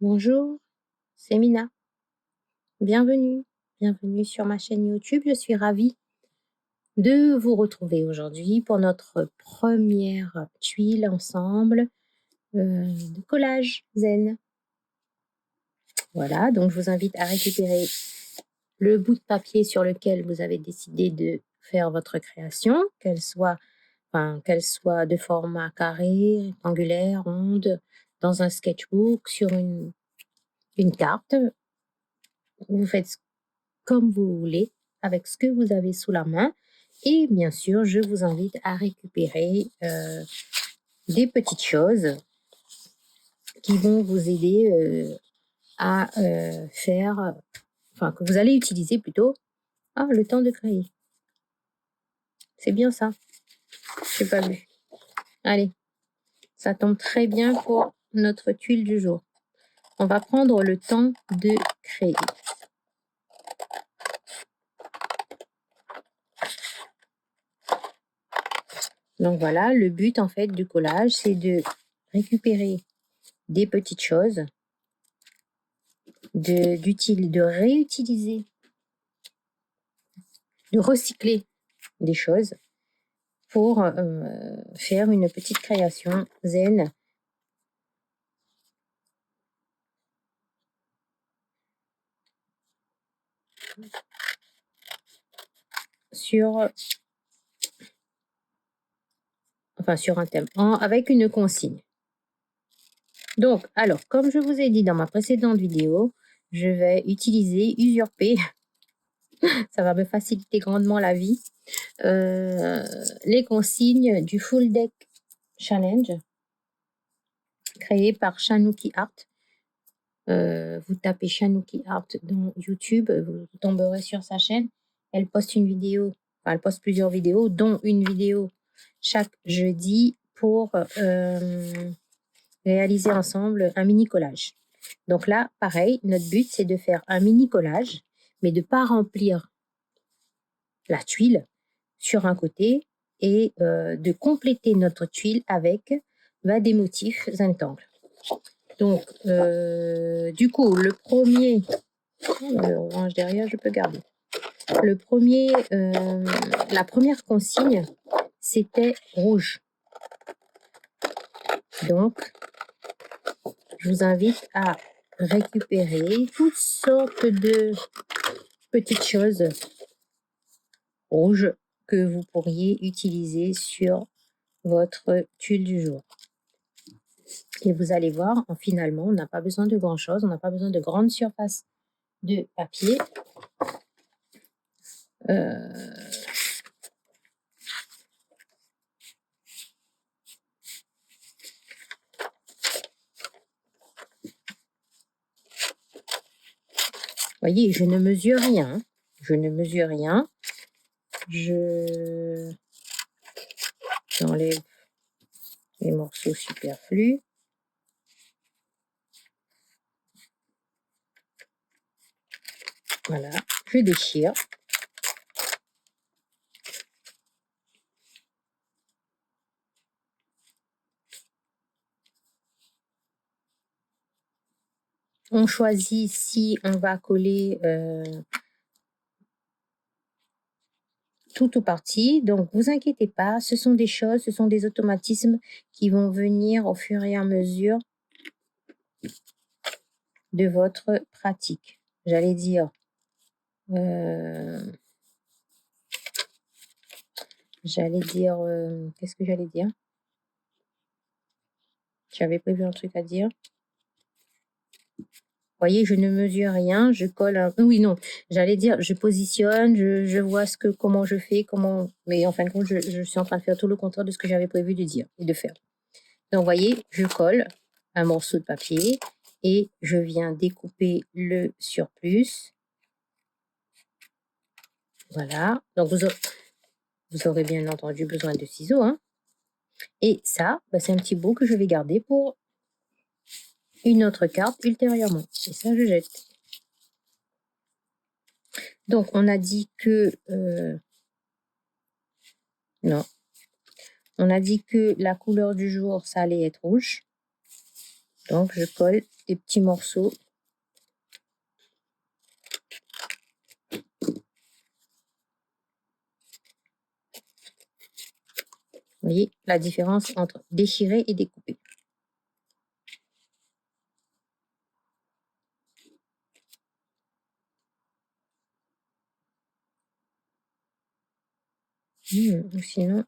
Bonjour, c'est Mina. Bienvenue, bienvenue sur ma chaîne YouTube. Je suis ravie de vous retrouver aujourd'hui pour notre première tuile ensemble de collage zen. Voilà, donc je vous invite à récupérer le bout de papier sur lequel vous avez décidé de faire votre création, qu'elle soit de format carré, rectangulaire, ronde, dans un sketchbook, sur une carte. Vous faites comme vous voulez, avec ce que vous avez sous la main. Et bien sûr, je vous invite à récupérer des petites choses qui vont vous aider à faire, que vous allez utiliser plutôt le temps de créer. C'est bien ça. Je n'ai pas vu. Allez, ça tombe très bien pour notre tuile du jour. On va prendre le temps de créer. Donc voilà, le but en fait du collage, c'est de récupérer des petites choses, de réutiliser, de recycler des choses pour faire une petite création zen sur un thème, avec une consigne. Donc, alors, comme je vous ai dit dans ma précédente vidéo, je vais usurper, ça va me faciliter grandement la vie, les consignes du Full Deck Challenge créé par Shanuki Art. Vous tapez Shanuki Art dans YouTube, vous tomberez sur sa chaîne. Elle poste elle poste plusieurs vidéos, dont une vidéo chaque jeudi pour réaliser ensemble un mini collage. Donc là, pareil, notre but, c'est de faire un mini collage, mais de ne pas remplir la tuile sur un côté et de compléter notre tuile avec des motifs Zentangle. Donc, du coup, le premier, le orange derrière, je peux garder. La première consigne, c'était rouge. Donc, je vous invite à récupérer toutes sortes de petites choses rouges que vous pourriez utiliser sur votre tuile du jour. Et vous allez voir, finalement, on n'a pas besoin de grand-chose, on n'a pas besoin de grandes surfaces de papier. Voyez, je ne mesure rien. J'enlève les morceaux superflus. Voilà, je déchire. On choisit si on va coller tout ou partie. Donc, vous inquiétez pas, ce sont des automatismes qui vont venir au fur et à mesure de votre pratique. J'allais dire, qu'est-ce que j'allais dire? J'avais prévu un truc à dire. Vous voyez, je ne mesure rien, je colle oui, non, j'allais dire, je positionne, je vois comment je fais, mais en fin de compte, je suis en train de faire tout le contraire de ce que j'avais prévu de dire et de faire. Donc, vous voyez, je colle un morceau de papier et je viens découper le surplus. Voilà. Donc, vous aurez bien entendu besoin de ciseaux, hein. Et ça, c'est un petit bout que je vais garder pour une autre carte ultérieurement. Et ça, je jette. Donc, on a dit que... non. On a dit que la couleur du jour, ça allait être rouge. Donc, je colle des petits morceaux. Vous voyez la différence entre déchirer et découper. Ou sinon,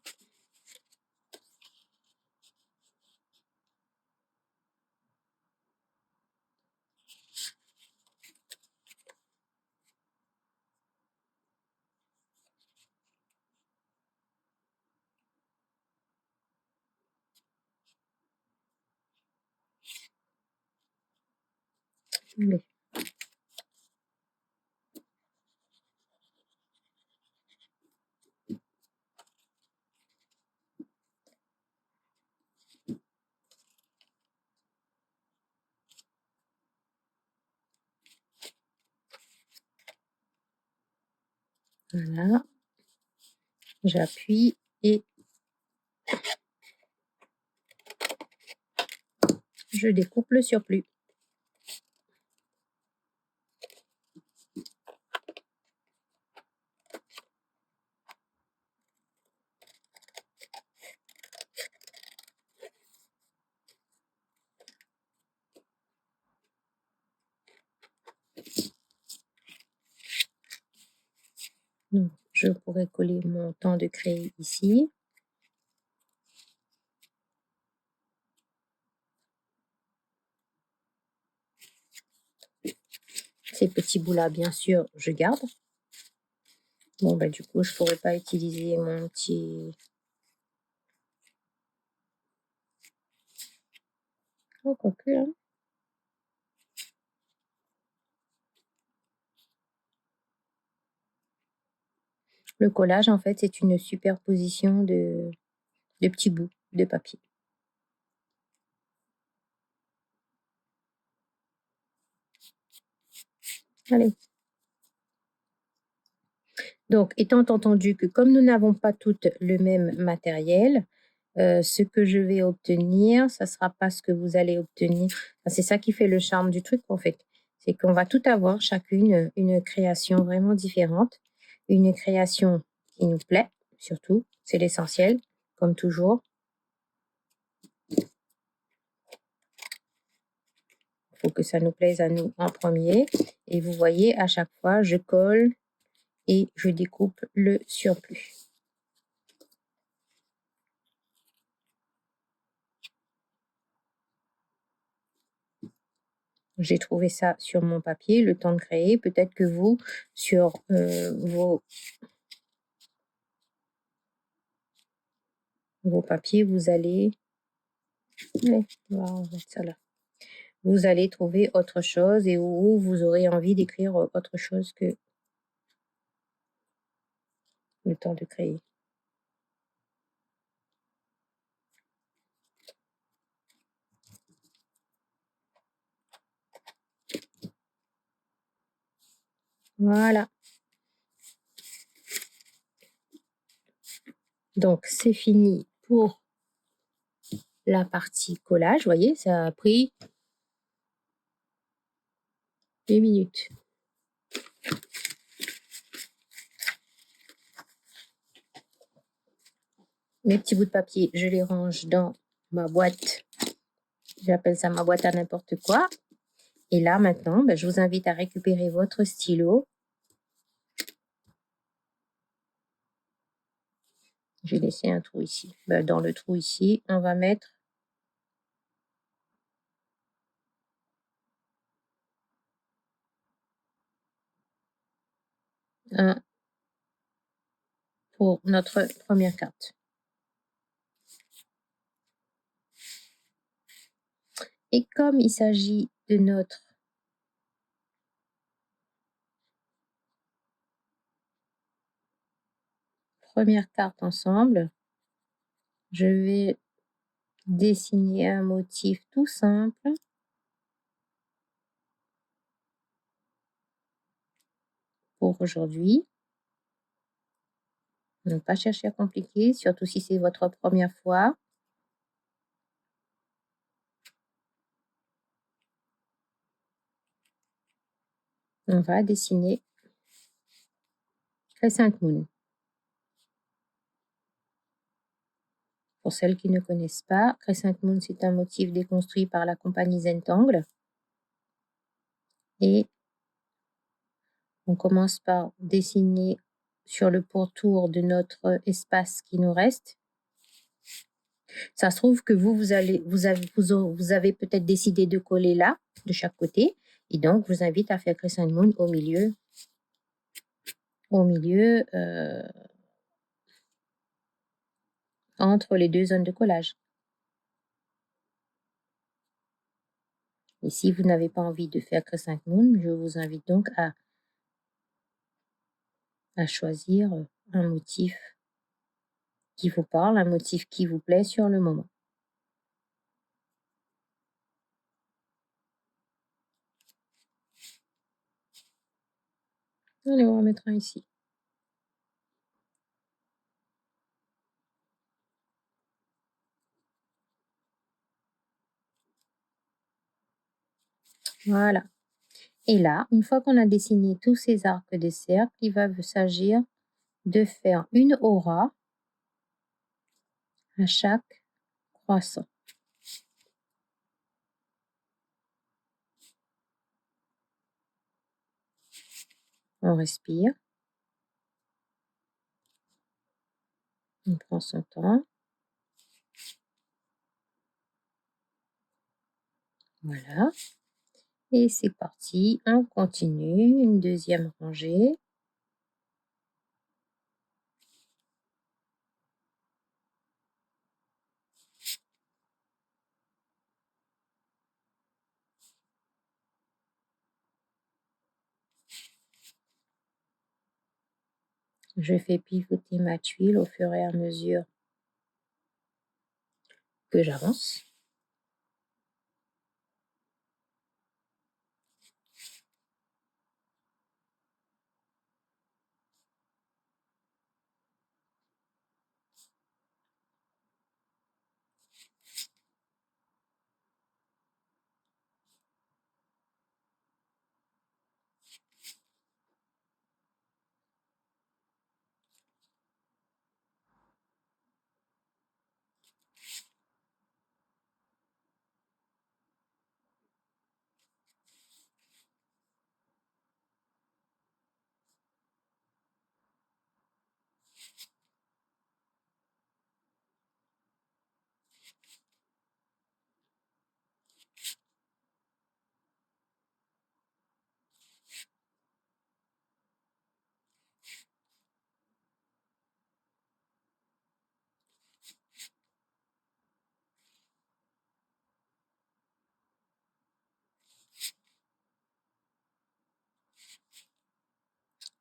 allez. Voilà. J'appuie et je découpe le surplus. Donc, je pourrais coller mon temps de créer ici. Ces petits bouts-là, bien sûr, je garde. Bon, ben, du coup, je pourrais pas utiliser mon petit... Oh, conclu, hein. Le collage, en fait, c'est une superposition de petits bouts de papier. Allez. Donc, étant entendu que comme nous n'avons pas toutes le même matériel, ce que je vais obtenir, ça sera pas ce que vous allez obtenir. Enfin, c'est ça qui fait le charme du truc, en fait. C'est qu'on va tout avoir, chacune, une création vraiment différente. Une création qui nous plaît, surtout. C'est l'essentiel, comme toujours. Il faut que ça nous plaise à nous en premier. Et vous voyez, à chaque fois, je colle et je découpe le surplus. J'ai trouvé ça sur mon papier, le temps de créer. Peut-être que vous, sur vos papiers, vous allez... Ouais, on va mettre ça là. Vous allez trouver autre chose et où vous aurez envie d'écrire autre chose que le temps de créer. Voilà. Donc, c'est fini pour la partie collage. Vous voyez, ça a pris 8 minutes. Mes petits bouts de papier, je les range dans ma boîte. J'appelle ça ma boîte à n'importe quoi. Et là, maintenant, ben, je vous invite à récupérer votre stylo. J'ai laissé un trou ici. Ben, dans le trou ici, on va mettre un pour notre première carte. Et comme il s'agit de notre première carte ensemble, je vais dessiner un motif tout simple. Pour aujourd'hui. Ne pas chercher à compliquer, surtout si c'est votre première fois. on va dessiner Crescent Moon. Pour celles qui ne connaissent pas, Crescent Moon, c'est un motif déconstruit par la compagnie Zentangle. Et on commence par dessiner sur le pourtour de notre espace qui nous reste. Ça se trouve que vous avez peut-être décidé de coller là, de chaque côté. Et donc, je vous invite à faire Crescent Moon au milieu, entre les deux zones de collage. Et si vous n'avez pas envie de faire Crescent Moon, je vous invite donc à choisir un motif qui vous parle, un motif qui vous plaît sur le moment. Allez, on va mettre un ici. Voilà. Et là, une fois qu'on a dessiné tous ces arcs de cercle, il va s'agir de faire une aura à chaque croissant. On respire. On prend son temps. Voilà. Et c'est parti. On continue. Une deuxième rangée. Je fais pivoter ma tuile au fur et à mesure que j'avance.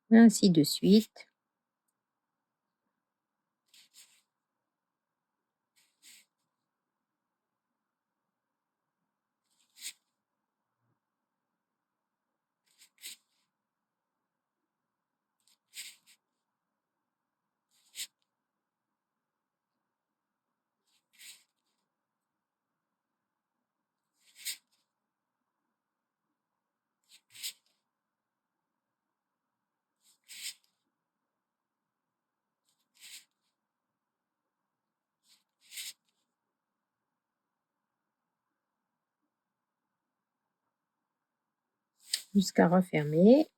Ainsi de suite. Jusqu'à refermer.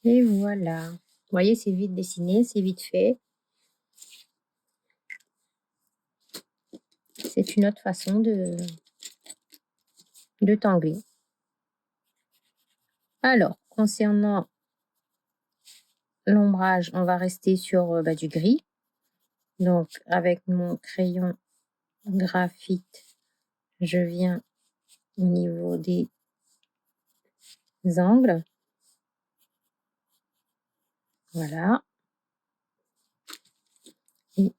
Et voilà. Vous voyez, c'est vite dessiné, c'est vite fait. C'est une autre façon de tangler. Alors, concernant l'ombrage, on va rester sur du gris. Donc, avec mon crayon graphite, je viens au niveau des angles. Voilà. Et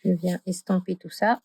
Je viens estamper tout ça.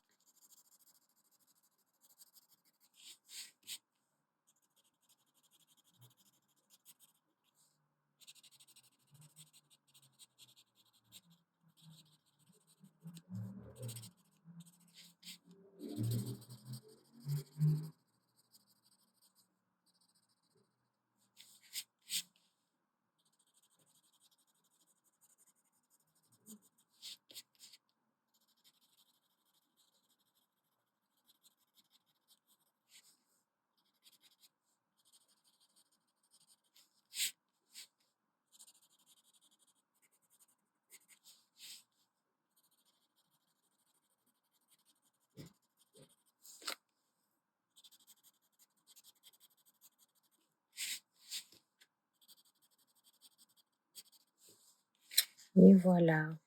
Et voilà.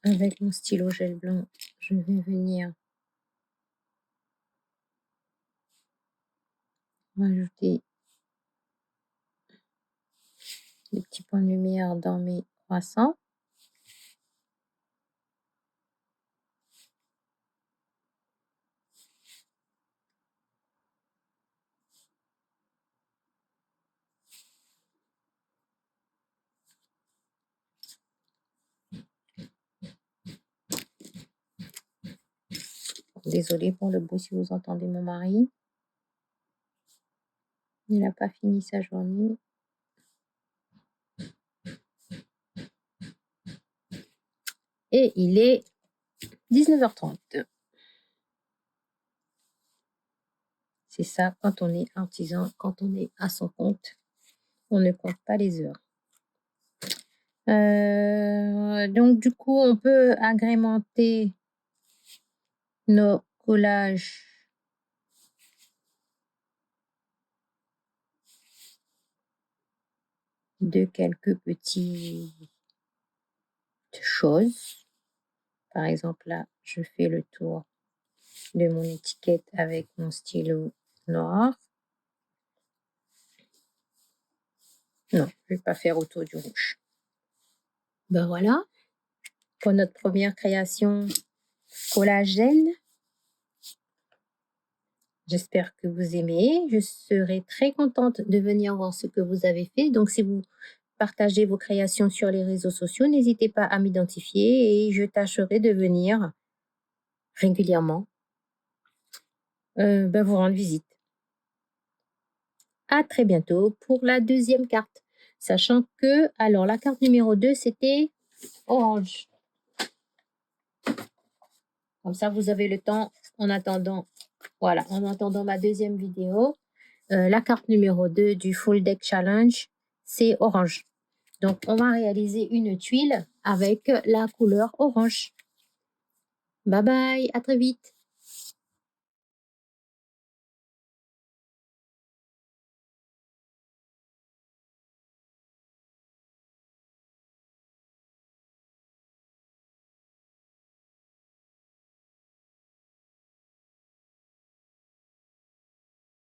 Avec mon stylo gel blanc, je vais venir rajouter des petits points de lumière dans mes croissants. Désolée pour le bruit si vous entendez mon mari. Il n'a pas fini sa journée. Et il est 19h30. C'est ça, quand on est artisan, quand on est à son compte, on ne compte pas les heures. Donc, du coup, on peut agrémenter nos collages de quelques petites choses. Par exemple, là, je fais le tour de mon étiquette avec mon stylo noir. Non, je ne vais pas faire autour du rouge. Ben voilà, pour notre première création collagène. J'espère que vous aimez. Je serai très contente de venir voir ce que vous avez fait. Donc, si vous partagez vos créations sur les réseaux sociaux, n'hésitez pas à m'identifier et je tâcherai de venir régulièrement vous rendre visite. À très bientôt pour la deuxième carte. Sachant que, alors, la carte numéro 2, c'était orange. Comme ça, vous avez le temps en attendant, voilà, en attendant ma deuxième vidéo. La carte numéro 2 du Full Deck Challenge, c'est orange. Donc, on va réaliser une tuile avec la couleur orange. Bye bye, à très vite.